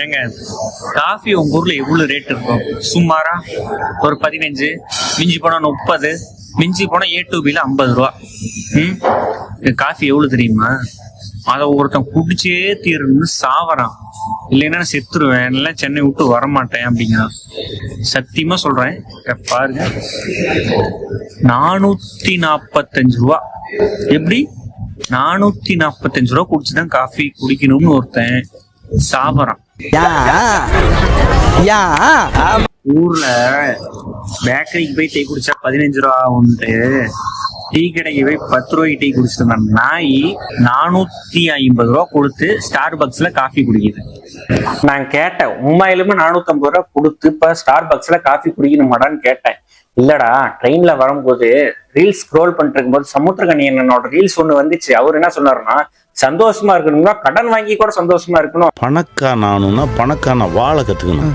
ஏங்க காஃபி உங்க ஊர்ல எவ்வளவு ரேட் இருக்கும்? சுமாரா ஒரு 15, மிஞ்சி போனா 30, மிஞ்சி போனா A2Bல 50 ரூபா. காஃபி எவ்வளவு தெரியுமா? அதை ஒருத்தன் குடிச்சே தீருன்னு சாவறான். இல்லைன்னா நான் செத்துருவேன், இல்லை சென்னை விட்டு வரமாட்டேன் அப்படிங்கிறான். சத்தியமா சொல்றேன், பாருங்க 445 ரூபா. எப்படி 445 ரூபா குடிச்சுதான் காஃபி குடிக்கணும்னு ஒருத்தன் சாவறான். ஊர்ல பேக்கரிக்கு போய் டீ குடிச்சா 15 ரூபா உண்டு, டீ கடைக்கு போய் 10 ரூபாய்க்கு டீ குடிச்சிட்டு இருந்தான் நாய் 450 ரூபா கொடுத்து ஸ்டார் பக்ஸ்ல காஃபி குடிக்குது. நான் கேட்டேன், உண்மையிலுமே 450 ரூபா கொடுத்து இப்ப ஸ்டார் பக்ஸ்ல காஃபி குடிக்கணுமாடான்னு கேட்டேன். இல்லடா, ட்ரெயின்ல வரும்போது ரீல்ஸ் ஸ்க்ரோல் பண்ணிட்டு இருக்கும்போது சமுத்திரகனி என்னோட ரீல்ஸ் ஒண்ணு வந்துச்சு. அவர் என்ன சொன்னாருன்னா, சந்தோஷமா இருக்கணும்னா கடன் வாங்கி கூட சந்தோஷமா இருக்கணும். பணக்காரன் ஆகணும்னா பணக்காரன வாழ கத்துக்கணும்.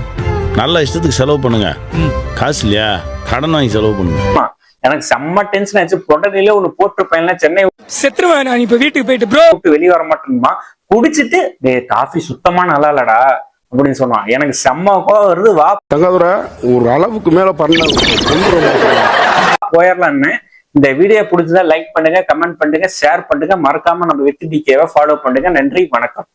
நல்ல இஷ்டத்துக்கு செலவு பண்ணுங்க. காசு இல்லையா, கடன் வாங்கி செலவு பண்ணுங்க. எனக்கு செம்ம டென்ஷன் ஆச்சு. பொடனில ஒண்ணு போட்டிருப்பேன், சென்னை செத்துருவேன் நான் இப்ப வீட்டுக்கு போயிட்டு ப்ரோ வெளியே வர மாட்டேன்மா. குடிச்சிட்டு காஃபி சுத்தமா நல்லா இல்லடா அப்படின்னு சொன்னான். எனக்கு செம்ம கோவம் வருது. வா தங்காதுர ஒரு அளவுக்கு மேல போயிடலான்னு. இந்த வீடியோ பிடிச்சதா லைக் பண்ணுங்க, கமெண்ட் பண்ணுங்க, ஷேர் பண்ணுங்க. மறக்காம நம்ம வித் டிகேவை ஃபாலோ பண்ணுங்க. நன்றி, வணக்கம்.